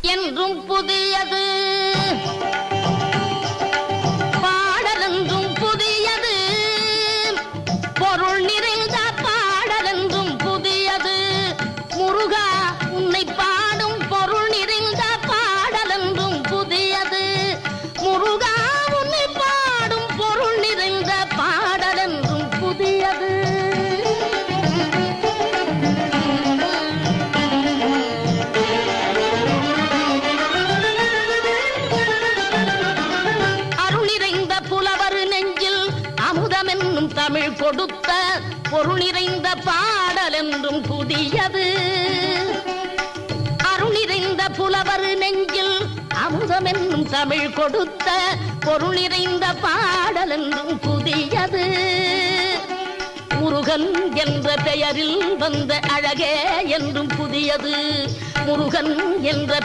என்றும் புதியது, பாடலென்றும் புதியது, பொருள் நிறைந்த பாடலென்றும் புதியது. முருகா உன்னை பாடும் பொருள் நிறைந்த பாடலென்றும் புதியது. முருகா உன்னை பாடும் பொருள் நிறைந்த பாடலென்றும் புதியது. தமிழ் கொடுத்த பொருள் நிறைந்த பாடல் என்றும் புதியது. அருள் நிறைந்த புலவர் நெஞ்சில் அமுதம் என்னும் தமிழ் கொடுத்த பொருள் நிறைந்த பாடல் என்றும் புதியது. முருகன் என்ற பெயரில் வந்த அழகே என்றும் புதியது. முருகன் என்ற